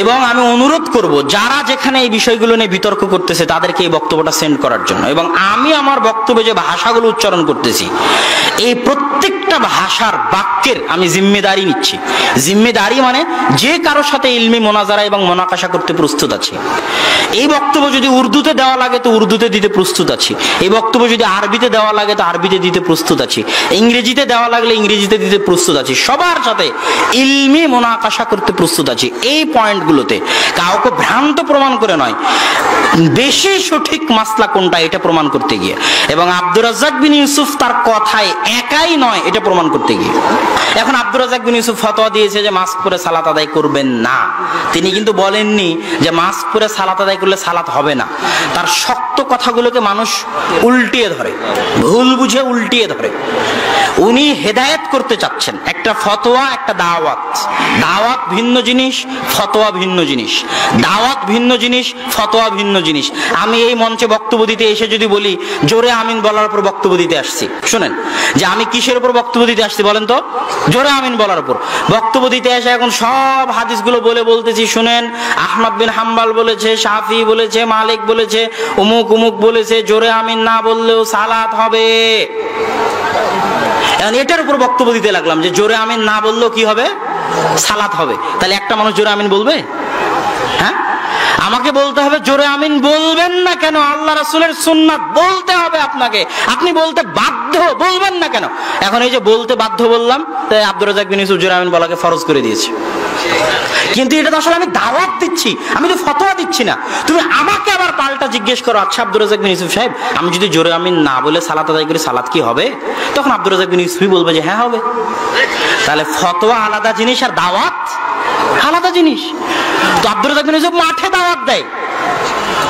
এবং আমি অনুরোধ করব যারা যেখানে এই বিষয়গুলো নিয়ে বিতর্ক করতেছে তাদেরকে এই বক্তব্যটা সেন্ড করার জন্য। এবং আমি আমার বক্তব্যে যে ভাষাগুলো উচ্চারণ করতেছি এই প্রত্যেকটা ভাষার বাক্যের আমি জিম্মেদারি নিচ্ছি। জিম্মেদারি মানে যে কারোর সাথে ইলমি মোনাজারা এবং মোনাকাশা করতে প্রস্তুত আছি। এই বক্তব্য যদি উর্দুতে দেওয়া লাগে তো উর্দুতে দিতে প্রস্তুত আছি। এই বক্তব্য যদি আরবিতে দেওয়া লাগে তো আরবিতে দিতে প্রস্তুত আছি। ইংরেজিতে দেওয়া লাগলে ইংরেজিতে দিতে প্রস্তুত আছি। সবার সাথে ইলমি মোনাকাশা করতে প্রস্তুত আছি। এই পয়েন্টগুলোতে কাউকে ভ্রান্ত প্রমাণ করে নয়, বেশি সঠিক মাসলা কোনটা এটা প্রমাণ করতে গিয়ে, এবং আব্দুর রাজ্জাক বিন ইউসুফ তার কথায় একাই নয় এটা প্রমাণ করতে গিয়ে। এখন আব্দুর রাজ্জাক বিন ইউসুফ ফতোয়া দিয়েছে যে মাস্ক পরে সালাত আদায় করবেন না। তিনি কিন্তু বলেননি যে মাস্ক পরে সালাত আদায় করলে সালাত হবে না। তার শক্ত কথাগুলোকে মানুষ উল্টিয়ে ধরে, ভুল বুঝে উল্টিয়ে ধরে। উনি হেদায়েত করতে চাচ্ছেন। একটা ফতোয়া একটা দাওয়াত। দাওয়াত ভিন্ন জিনিস, ফতোয়া ভিন্ন জিনিস। দাওয়াত ভিন্ন জিনিস, ফতোয়া ভিন্ন জিনিস। আমি এই মঞ্চে বক্তব্য দিতে এসে যদি বলি জোরে আমিন বলার উপর বক্তব্য দিতে আসছি, শুনেন যে আমি কিসের উপর বক্তব্য দিতে আসছি বলেন তো? জোরে আমিন বলার উপর বক্তব্য দিতে এসে এখন সব হাদিসগুলো বলতেছি, শুনেন আহমদ বিন হাম্বাল বলেছে, শাফি বলেছে, মালিক বলেছে, উমুক উমুক বলেছে, জোরে আমিন না বললেও সালাত হবে। এটার উপর বক্তব্য দিতে লাগলাম যে জোরে আমিন না বললেও কি হবে? সালাত হবে। তাহলে একটা মানুষ জোরে আমিন বলবে? হ্যাঁ, আমাকে বলতে হবে জোরে আমিন বলবেন না কেন? আল্লাহ রাসূলের সুন্নাত বলতে হবে আপনাকে, আপনি বলতে বাধ্য, বলবেন না কেন? এখন এই যে বলতে বাধ্য বললাম, তাই আব্দুর রাজ্জাক বিন ইউসুফ জোরে আমিন বলাকে ফরজ করে দিয়েছে। কিন্তু এটা তো আসলে আমি দাওয়াত দিচ্ছি, আমি তো ফতোয়া দিচ্ছি না। তুমি আমাকে আবার পাল্টা জিজ্ঞেস করো, আচ্ছা আব্দুর রাজ্জাক বিন ইউসুফ সাহেব, আমি যদি জোরে আমিন না বলে সালাত আদায় করি সালাত কি হবে? তখন আব্দুর রাজ্জাক বিন ইউসুফই বলবে যে হ্যাঁ হবে। তাহলে ফতোয়া আলাদা জিনিস আর দাওয়াত আলাদা জিনিস। তো আব্দুর রাজ্জাক বিন ইউসুফ মাঠে দাওয়াত দেয়,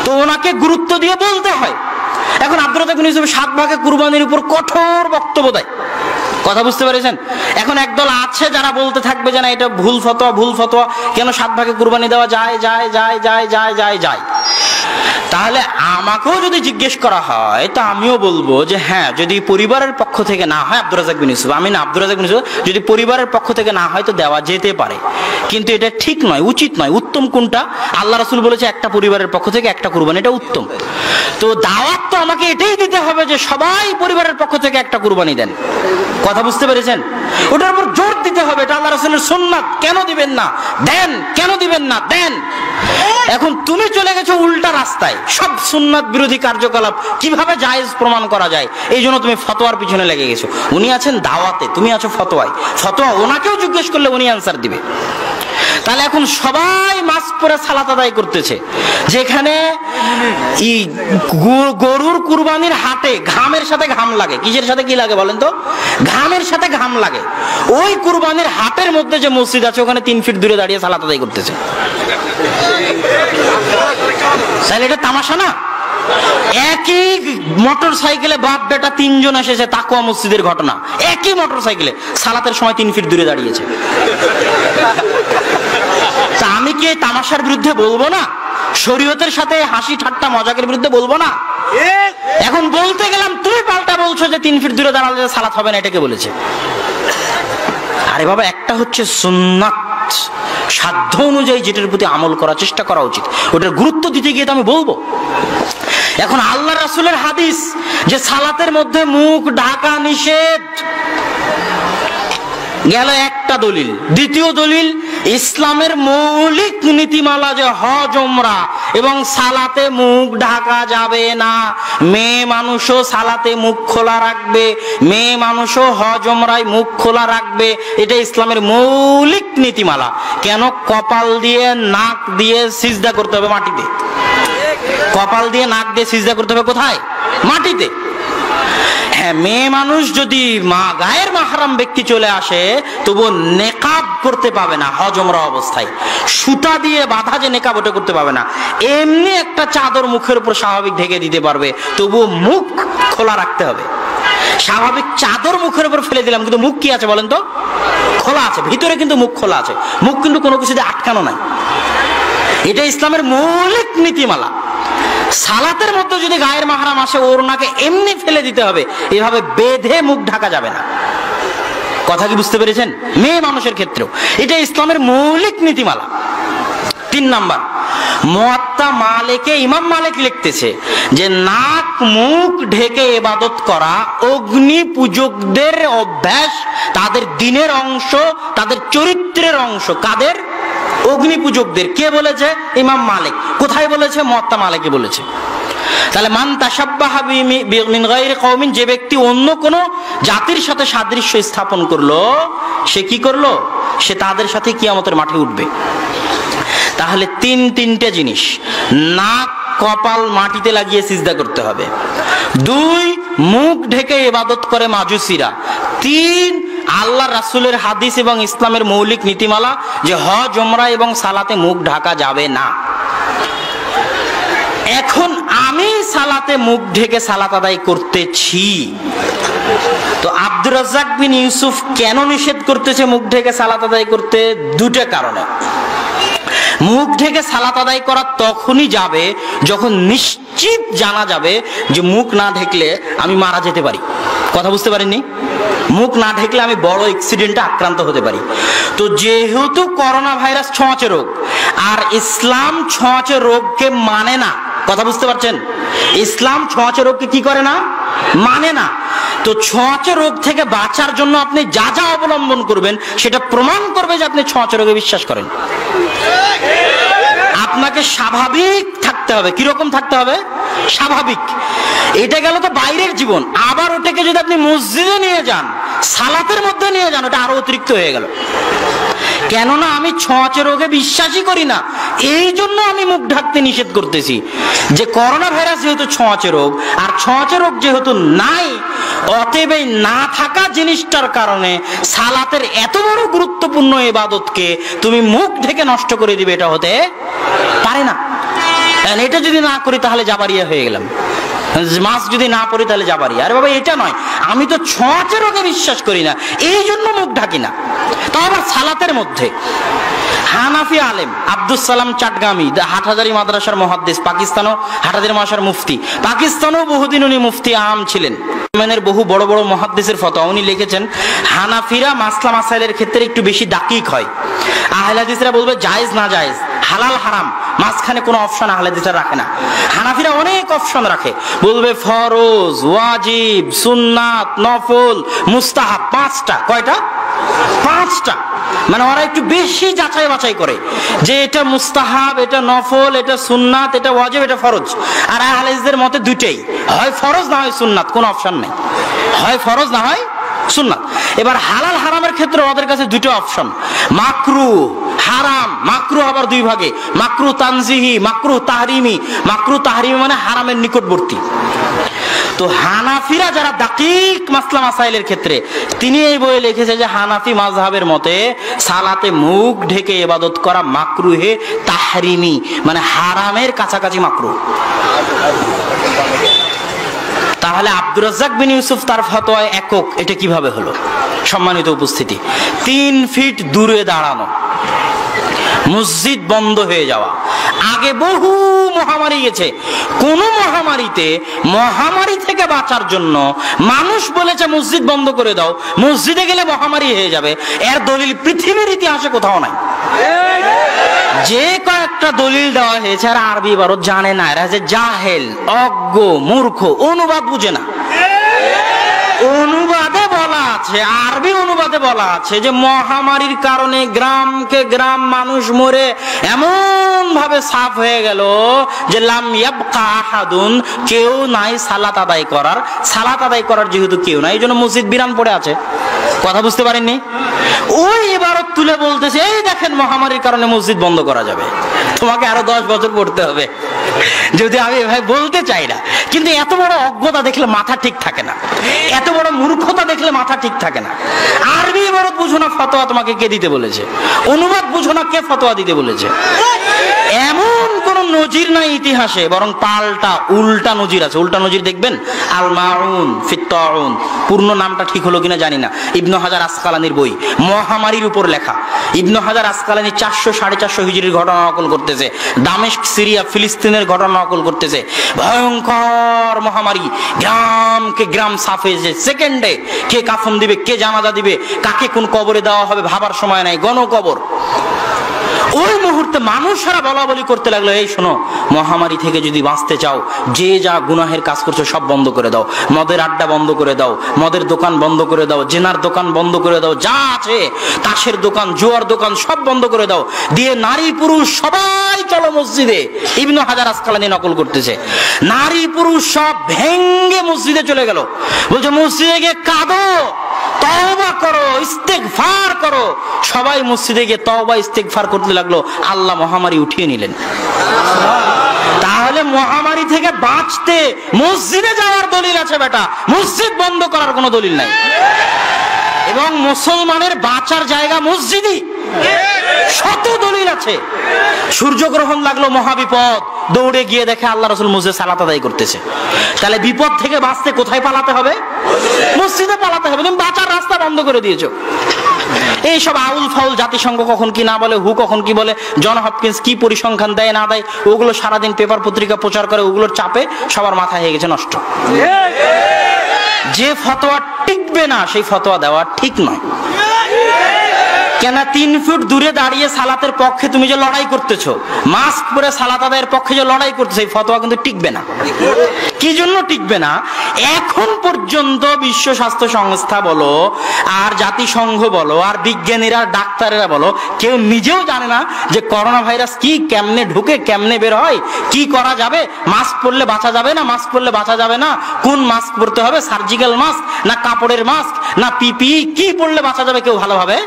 তো ওনাকে গুরুত্ব দিয়ে বলতে হয়। এখন আব্দুর রাজ্জাক বিন ইউসুফ 7 ভাগে কুরবানির উপর কঠোর বক্তব্য দেয়। কথা বুঝতে পেরেছেন? এখন একদল আছে যারা বলতে থাকবে যে না এটা ভুল ফতোয়া, ভুল ফতোয়া, কেন 7 ভাগে কুরবানি দেওয়া যায় যায় যায় যায় যায় যায় যায়। তাহলে আমাকেও যদি জিজ্ঞেস করা হয় তা আমিও বলবো যে হ্যাঁ, যদি পরিবারের পক্ষ থেকে না হয়, আব্দুর রাজ্জাক বিন ইউসুফ, আমি না, আব্দুর রাজ্জাক বিন ইউসুফ, যদি পরিবারের পক্ষ থেকে না হয় তো দেওয়া যেতে পারে। কিন্তু এটা ঠিক নয়, উচিত নয়। উত্তম কোনটা? আল্লাহ রাসূল বলেছে একটা পরিবারের পক্ষ থেকে একটা কুরবানি, এটা উত্তম। তো দাওয়াত তো আমাকে এটাই দিতে হবে যে সবাই পরিবারের পক্ষ থেকে একটা কুরবানি দেন। কথা বুঝতে পেরেছেন? ওটার উপর জোর দিতে হবে, এটা আল্লাহ রাসূলের সুন্নাত, কেন দিবেন না দেন, কেন দিবেন না দেন। এখন তুমি চলে গেছো উল্টা রাস্তায়, সব সুন্নাত বিরোধী কার্যকলাপ কিভাবে জায়েজ প্রমাণ করা যায় এই জন্য তুমি ফতোয়ার পিছনে লেগে গেছো। উনি আছেন দাওয়াতে, তুমি আছো ফতোয়ায়। ফতোয়া ওনাকেও জিজ্ঞেস করলে উনি আনসার দিবে। তাহলে এখন সবাই মাস্ক পরে সালাত আদায় করতেছে, যেখানে গরুর কুরবানির হাটে ঘামের সাথে ঘাম লাগে। কিসের সাথে কি লাগে বলেন তো? ঘামের সাথে ঘাম লাগে। ওই কুরবানির হাটের মধ্যে যে মসজিদ আছে ওখানে 3 ফিট দূরে দাঁড়িয়ে সালাত আদায় করতেছে। তাহলে এটা তামাশা না? একই মোটর সাইকেলে বাপ বেটা 3 জন এসেছে তাকওয়া মসজিদের ঘটনা, একই মোটর সাইকেলে সালাতের সময় 3 ফিট দূরে দাঁড়িয়েছে। তা আমি কি এই তামাশার বিরুদ্ধে বলবো না? শরীয়তের সাথে হাসি ঠাট্টা মজাকের বিরুদ্ধে বলবো না? এখন বলতে গেলাম তুমি পাল্টা বলছো যে 3 ফিট দূরে দাঁড়ালে সালাত হবে না, এটাকে বলেছে। আরে বাবা, একটা হচ্ছে সুন্নাত, সাধ্য অনুযায়ী যেটার প্রতি আমল করার চেষ্টা করা উচিত, ওটার গুরুত্ব দিতে গিয়ে তো আমি বলবো। এখন আল্লাহ রাসূলের হাদিস যে সালাতের মধ্যে মুখ ঢাকা নিষেধ, গেল একটা দলিল। দ্বিতীয় দলিল ইসলামের মৌলিক নীতিমালা যে হজ ওমরা এবং সালাতে মুখ ঢাকা যাবে না। মেয়ে মানুষও সালাতে মুখ খোলা রাখবে, মেয়ে মানুষও হজ ওমরায় মুখ খোলা রাখবে, এটা ইসলামের মৌলিক নীতিমালা। কেন? কপাল দিয়ে নাক দিয়ে সিজদা করতে হবে মাটিতে। কপাল দিয়ে নাক দিয়ে সিজদা করতে হবে কোথায়? মাটিতে। হ্যাঁ, মেয়ে মানুষ যদি গায়ের মাহরাম ব্যক্তি চলে আসে তবু নেকাব করতে পাবে না হজ ওমরা অবস্থায়। সুতা দিয়ে বাঁধা যে নেকাব ওটা করতে পাবে না। এমনি একটা চাদর মুখের উপর স্বাভাবিক ঢেকে দিতে পারবে, তবু মুখ খোলা রাখতে হবে। স্বাভাবিক চাদর মুখের উপর ফেলে দিলাম, কিন্তু মুখ কি আছে বলেন তো? খোলা আছে, ভিতরে কিন্তু মুখ খোলা আছে। মুখ কিন্তু কোনো কিছু দিয়ে আটকানো নাই। এটা ইসলামের মৌলিক নীতিমালা। সালাতের মধ্যে যদি গায়ের মাহরাম আসে ওড়নাকে এমনি ফেলে দিতে হবে, এভাবে বেঁধে মুখ ঢাকা যাবে না। কথা কি বুঝতে পেরেছেন? মেয়ে মানুষের ক্ষেত্রেও এটা ইসলামের মৌলিক নীতিমালা। 3 নাম্বার, মুয়াত্তা মালিকে ইমাম মালিক লিখতেছে যে নাক মুখ ঢেকে ইবাদত করা অগ্নি পূজকদের অভ্যাস, তাদের দিনের অংশ, তাদের চরিত্রের অংশ। কাদের? অগ্নি পূজকদের। কে বলেছে? ইমাম মালিক। কোথায় বলেছে? মুয়াত্তা মালিকে বলেছে। তাহলে মান তাশাব্বাহা মিন গায়রি কওমিন, যে ব্যক্তি অন্য কোন জাতির সাথে সাদৃশ্য স্থাপন করলো, সে কি করলো? সে তাদের সাথে কিয়ামতের মাঠে উঠবে। তাহলে তিনটে জিনিস, নাক কপাল মাটিতে লাগিয়ে সিজদা করতে হবে। 2, মুখ ঢেকে ইবাদত করে মাজুসিরা। 3, আল্লাহ রাসূলের হাদিস এবং ইসলামের মৌলিক নীতিমালা যে হজ, উমরা এবং সালাতে মুখ ঢাকা যাবে না। এখন আমি সালাতে মুখ ঢেকে সালাত আদায় করতেছি, তো আব্দুর রাজ্জাক বিন ইউসুফ কেন নিষেধ করতেছে মুখ ঢেকে সালাত আদায় করতে? 2টা কারণে। মুখ ঢেকে সালাত আদায় করা তখনই যাবে যখন নিশ্চিত জানা যাবে যে মুখ না ঢেকলে আমি মারা যেতে পারি। কথা বুঝতে পারেননি? মুখ না ঢেকলে আমি বড় অ্যাক্সিডেন্টে আক্রান্ত হতে পারি। তো যেহেতু করোনা ভাইরাস ছোঁয়াচে রোগ, আর ইসলাম ছোঁয়াচে রোগকে মানে না। কথা বুঝতে পারছেন? ইসলাম ছোঁয়াচে রোগকে কি করে না? মানে না। তো ছোঁয়াচে রোগ থেকে বাঁচার জন্য আপনি যা যা অবলম্বন করবেন সেটা প্রমাণ করবে যে আপনি ছোঁয়াচে রোগে বিশ্বাস করেন। আপনাকে স্বাভাবিক থাকতে হবে। কিরকম থাকতে হবে? স্বাভাবিক। এটা গেল তো বাইরের জীবন। আবার ওটাকে যদি আপনি মসজিদে নিয়ে যান, সালাতের মধ্যে নিয়ে যান, ওটা আরো অতিরিক্ত হয়ে গেল। কেননা আমি ছোঁয়াচে রোগে বিশ্বাসই করি না, এই জন্য আমি মুখ ঢাকতে নিষেধ করতেছি। যে করোনা ভাইরাস যেহেতু ছোঁয়াচে রোগ, আর ছোঁয়াচে রোগ যেহেতু নাই, অতএব এই না থাকা জিনিসটার কারণে সালাতের এত বড় গুরুত্বপূর্ণ ইবাদতকে তুমি মুখ ঢেকে নষ্ট করে দিবে, এটা হতে পারে না। এটা যদি না করি তাহলে জাবারিয়া হয়ে গেলাম। মাছ যদি না পড়ি তাহলে জাবারিয়া। আরে বাবা, এটা নয়, আমি তো ছোঁয়াচে রোগে বিশ্বাস করি না, এই জন্য মুখ ঢাকি না। তো আবার সালাতের মধ্যে হানাফি আলেম আব্দুস সালাম চাটগামি, হাটহাজারী মাদ্রাসার মুহাদ্দিস, পাকিস্তানও হাটহাজারী মাদ্রাসার মুফতি, পাকিস্তানেও বহুদিন উনি মুফতি আম ছিলেন। ইয়েমেনের বহু বড় বড় মুহাদ্দিসের ফতোয়া উনি লিখেছেন। হানাফিরা মাসলা মাসাইলের ক্ষেত্রে একটু বেশি দাকিক হয়। আহলে হাদিসরা বলবে জায়েজ না জায়েজ, হালাল হারাম, মাঝখানে কোনো অপশন আহলে হাদিসরা রাখে না। হানাফিরা অনেক অপশন রাখে, বলবে ফরজ, ওয়াজিব, সুন্নাত, নফল, মুস্তাহাব, 5টা। কয়টা? 5টা। মানে ওরা একটু বেশি যাচাই বাছাই করে যে এটা মুস্তাহাব, এটা নফল, এটা সুন্নাত, এটা ওয়াজিব, এটা ফরজ। আর আহলে হাদিসদের মতে 2টাই, হয় ফরজ না হয় সুন্নাত, কোনো অপশন নেই। হয় ফরজ না হয় সুন্নাত। এবার হালাল হারামের ক্ষেত্রে ওদের কাছে 2টা অপশন, মাকরু, হারাম। মাকরু আবার 2 ভাগে, মাকরু তানজিহি, মাকরু তাহরিমি। মাকরু তাহরিমি মানে হারামের নিকটবর্তী। তো হানাফিরা যারা দাকিক মাসলা মাসাইলের ক্ষেত্রে, তিনি এই বইয়ে লিখেছে যে হানাফি মাযহাবের মতে সালাতে মুখ ঢেকে ইবাদত করা মাকরুহে তাহরিমি, মানে হারামের কাছাকাছি মাকরু। তাহলে আব্দুর রাজ্জাক বিন ইউসুফ তার ফতোয়ায় একক। এটা কিভাবে হলো? সম্মানিত উপস্থিতি, 3 ফিট দূরে দাঁড়ানো, মসজিদ বন্ধ হয়ে যাওয়া। আগে বহু মহামারী গেছে, কোন মহামারীতে মহামারী থেকে বাঁচার জন্য মানুষ বলেছে মসজিদ বন্ধ করে দাও, মসজিদে গেলে মহামারী হয়ে যাবে। এর দলিল পৃথিবীর ইতিহাসে কোথাও নাই। যে কয়েকটা দলিল দেওয়া হয়েছে আর আরবি ইবারত জানে না, এরা যে জাহেল, অজ্ঞ, মূর্খ, অনুবাদ বুঝে না। অনুবাদে বলা আছে, আরবি অনুবাদে বলা আছে যে মহামারীর কারণে গ্রামকে গ্রাম মানুষ মরে এমন ভাবে সাফ হয়ে গেল যে লাম ইয়াবকা আহাদুন, কেউ নাই সালাত আদায় করার। সালাত আদায় করার যেহেতু কেউ নাই, এই জন্য মসজিদ বিরান পড়ে আছে। কথা বুঝতে পারেননি? ওই ইবারত তুলে বলতেছে, এই দেখেন মহামারীর কারণে মসজিদ বন্ধ করা যাবে। তোমাকে আরো 10 বছর পড়তে হবে, যদি আমি ভাই বলতে চাই না। কিন্তু এত বড় অজ্ঞতা দেখলে মাথা ঠিক থাকে না, এত বড় মূর্খতা দেখলে মাথা ঠিক থাকে না। আরবি ইবারত বুঝো না, ফতোয়া তোমাকে কে দিতে বলেছে? অনুবাদ বুঝো না, কে ফতোয়া দিতে বলেছে? এমন কোন নজির নাই ইতিহাসে, বরং পাল্টা উল্টা নজির আছে। উল্টা নজির দেখবেন, আল মাউন ফিত তাউন, পূর্ণ নামটা ঠিক হলো কিনা জানি না, ইবনে হাজার আসকালানির বই, মহামারীর উপর লেখা। ইবনে হাজার আসকালানি 400-450 হিজরির ঘটনা নকল করতেছে, দামেস্ক, সিরিয়া, ফিলিস্তিনের ঘটনা নকল করতেছে। ভয়ঙ্কর মহামারী, গ্রামকে গ্রাম সাফ হয়েছে সেকেন্ডে। কে কাফন দিবে, কে জানাজা দিবে, কাকে কোন কবরে দেওয়া হবে ভাবার সময় নাই, গণকবর। ওই মুহূর্তে মানুষরা বলা বলি করতে লাগলো, এই শোনো, মহামারী থেকে যদি বাঁচতে চাও, যে যা গুনাহের কাজ করছো সব বন্ধ করে দাও, মদের আড্ডা বন্ধ করে দাও, মদের দোকান বন্ধ করে দাও, জেনার দোকান বন্ধ করে দাও, যা আছে তাসের দোকান, জুয়ার দোকান সব বন্ধ করে দাও, দিয়ে নারী পুরুষ সবাই চলো মসজিদে। ইবনে হাজার আসকালানী নকল করতেছে, নারী পুরুষ সব ভেঙ্গে মসজিদে চলে গেল, বলছে মসজিদে গিয়ে কাঁদো, তওবা করো, ইস্তেগফার করো। সবাই মসজিদে গিয়ে তওবা ইস্তেগফার করতে লাগলো, আল্লাহ মহামারী উঠিয়ে নিলেন। তাহলে মহামারী থেকে বাঁচতে মসজিদে যাওয়ার দলিল আছে বেটা, মসজিদ বন্ধ করার কোনো দলিল নাই। এবং মুসলমানের বাঁচার জায়গা মসজিদই, শত দলিল আছে। সূর্যগ্রহণ লাগলো, মহাবিপদ, দৌড়ে গিয়ে দেখে আল্লাহ রাসূল মসজিদে সালাত আদায় করতেছে। তাহলে বিপদ থেকে বাঁচতে কোথায় পালাতে হবে? মসজিদে পালাতে হবে। তুমি বাঁচার রাস্তা বন্ধ করে দিয়েছো। এইসব আউল ফাউল জাতিসংঘ কখন কি না বলে, হু কখন কি বলে, জন হপকিন্স কি পরিসংখ্যান দেয় না দেয়, ওগুলো সারাদিন পেপার পত্রিকা প্রচার করে, ওগুলোর চাপে সবার মাথা হয়ে গেছে নষ্ট। যে ফতোয়া টিকবে না সেই ফতোয়া দেওয়া ঠিক নয়। কেন 3 ফুট দূরে দাঁড়িয়ে সালাতের পক্ষে তুমি যে লড়াই করতেছো, মাস্ক পরে সালাত আদায়ের পক্ষে যে লড়াই করতেছো, এই ফতোয়া কিন্তু টিকবে না। কি জন্য টিকবে না? এখন পর্যন্ত বিশ্ব স্বাস্থ্য সংস্থা বলো আর জাতিসংঘ বলো আর বিজ্ঞানীরা ডাক্তারেরা বলো, কেউ নিজেও জানে না যে করোনা ভাইরাস কি, কেমনে ঢুকে কেমনে বের হয়, কি করা যাবে, মাস্ক পরলে বাঁচা যাবে না, মাস্ক পরলে বাঁচা যাবে না, কোন মাস্ক পরতে হবে, সার্জিক্যাল মাস্ক না কাপড়ের মাস্ক না পিপিই, কি পরলে বাঁচা যাবে কেউ ভালোভাবে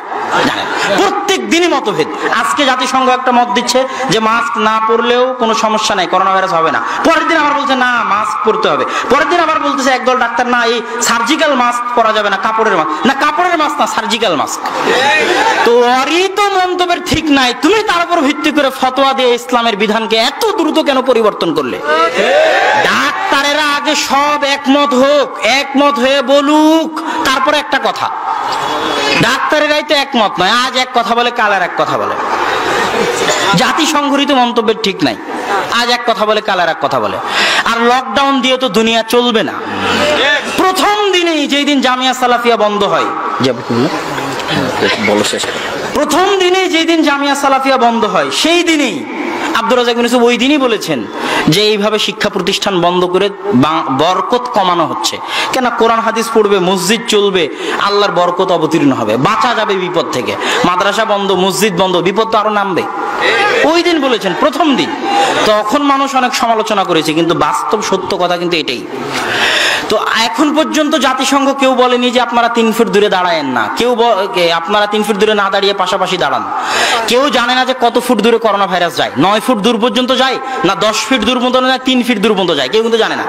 জানে। প্রত্যেক দিনই মতভেদ। আজকে জাতিসংঘ একটা মত দিচ্ছে যে মাস্ক না পরলেও কোনো সমস্যা নাই, করোনা ভাইরাস হবে না। পরের দিন আবার বলছে না মাস্ক পরতে হবে। পরের দিন আবার বলতেছে একদল ডাক্তার, না এই সার্জিক্যাল মাস্ক পরা যাবে না, কাপড়ের মাস্ক না, কাপড়ের মাস্ক না, সার্জিক্যাল মাস্ক। তো ওরই তো মন্তব্যের ঠিক নাই, তুমি তার উপর ভিত্তি করে ফতোয়া দিয়ে ইসলামের বিধানকে এত দ্রুত কেন পরিবর্তন করলে? ডাক্তারেরা আগে সব একমত হোক, একমত হয়ে বলুক, তারপরে একটা কথা। ডাক্তারেরাই তো একমত নয়, আজ এক কথা বলে কাল আর এক কথা বলে। জাতিসংঘরিত মন্তব্যের ঠিক নাই, আজ এক কথা বলে কাল আর এক কথা বলে। আর লকডাউন দিয়ে তো দুনিয়া চলবে না। প্রথম দিনেই যেই দিন জামিয়া সালাফিয়া বন্ধ হয়, প্রথম দিনেই যেই দিন জামিয়া সালাফিয়া বন্ধ হয়, সেই দিনেই আব্দুর রাজ্জাক বিন ইউসুফ ওই দিনই বলেছেন যে এইভাবে শিক্ষা প্রতিষ্ঠান বন্ধ করে বরকত কমানো হচ্ছে। কেন? কোরআন হাদিস পড়বে, মসজিদ চলবে, আল্লাহর বরকত অবতীর্ণ হবে, বাঁচা যাবে বিপদ থেকে। মাদ্রাসা বন্ধ, মসজিদ বন্ধ, বিপদ তো আরো নামবে। ওই দিন বলেছেন, প্রথম দিন। তখন মানুষ অনেক সমালোচনা করেছে, কিন্তু বাস্তব সত্য কথা কিন্তু এটাই। তো এখন পর্যন্ত জাতিসংঘ কেউ বলেনি যে আপনারা 3 ফুট দূরে দাঁড়ায়েন না, কেউ আপনারা 3 ফুট দূরে না দাঁড়িয়ে পাশাপাশি দাঁড়ান। কেউ জানে না যে কত ফুট দূরে করোনা ভাইরাস যায়, 9 ফুট দূর পর্যন্ত যায় না 10 ফিট দূর পর্যন্ত যায়, 3 ফিট দূর পর্যন্ত যায়, কেউ কিন্তু জানে না।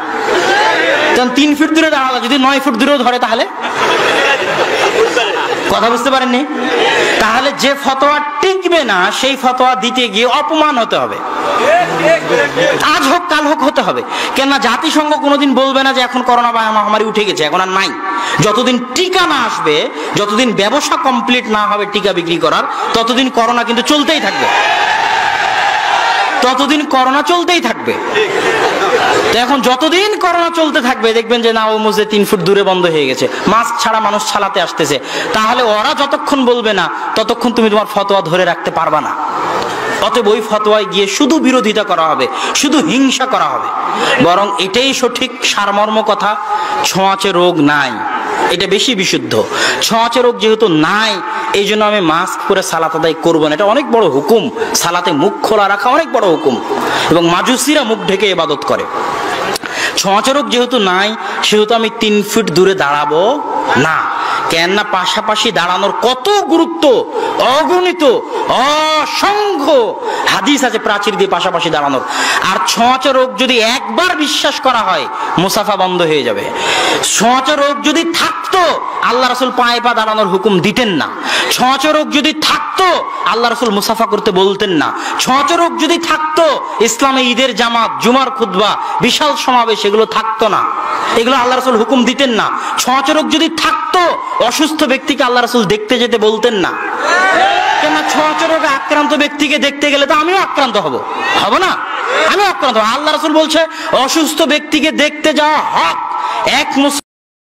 কারণ 3 ফিট দূরে দাঁড়ালে যদি 9 ফুট দূরেও ধরে, তাহলে কথা বুঝতে পারেননি? তাহলে যে ফতোয়া টিকবে না সেই ফতোয়া দিতে গিয়ে অপমান হতে হবে, আজ হোক কাল হোক হতে হবে। কেননা জাতিসংঘ কোনোদিন বলবে না যে এখন করোনা মহামারী উঠে গেছে, এখন আর নাই। যতদিন টিকা না আসবে, যতদিন ব্যবসা কমপ্লিট না হবে টিকা বিক্রি করার, ততদিন করোনা কিন্তু চলতেই থাকবে, ততদিন করোনা চলতেই থাকবে। তো এখন যতদিন করোনা চলতে থাকবে দেখবেন যে না, ও মসজিদ 3 ফুট দূরে বন্ধ হয়ে গেছে, মাস্ক ছাড়া মানুষ ছালাতে আসতেছে, তাহলে ওরা যতক্ষণ বলবে না ততক্ষণ তুমি তোমার ফতোয়া ধরে রাখতে পারবা না। অতএব ওই ফতোয়ায় গিয়ে শুধু বিরোধিতা করা হবে, শুধু হিংসা করা হবে। বরং এটাই সঠিক সারমর্ম কথা, ছোঁয়াচে রোগ নাই, এটা বেশি বিশুদ্ধ। ছোঁয়াচে রোগ যেহেতু নাই, এই জন্য আমি মাস্ক পরে সালাত আদায় করবো না, এটা অনেক বড় হুকুম। সালাতে মুখ খোলা রাখা অনেক বড় হুকুম, এবং মাজুসিরা মুখ ঢেকে ইবাদত করে। ছোঁয়াচে রোগ যেহেতু নাই, সেহেতু আমি 3 ফিট দূরে দাঁড়াবো না। কেননা পাশাপাশি দাঁড়ানোর কত গুরুত্ব, অগণিত অসংখ্য হাদিস আছে প্রাচীর দিয়ে পাশাপাশি দাঁড়ানোর। আর ছোঁয়াচে রোগ যদি একবার বিশ্বাস করা হয়, মুসাফা বন্ধ হয়ে যাবে। ছোঁয়াচে রোগ যদি থাকতো, আল্লাহ রাসূল পায়ে পা দাঁড়ানোর হুকুম দিতেন না। ছোঁয়াচে রোগ যদি থাকতো, আল্লাহ রাসূল মুসাফা করতে বলতেন না। ছোঁয়াচে রোগ যদি থাকতো, ইসলামে ঈদের জামাত, জুমার খুতবা, বিশাল সমাবেশ, এগুলো থাকতো না, এগুলো আল্লাহ রাসূল হুকুম দিতেন না। ছোঁয়াচে রোগ যদি থাকতো, অসুস্থ ব্যক্তিকে আল্লাহ রাসূল দেখতে যেতে বলতেন না। কেন? ছোঁয়াচে রোগে আক্রান্ত ব্যক্তিকে দেখতে গেলে তো আমিও আক্রান্ত হব না? আমি আক্রান্ত হব। আল্লাহ রাসূল বলছে অসুস্থ ব্যক্তিকে দেখতে যাওয়া হক। এক মুসলিম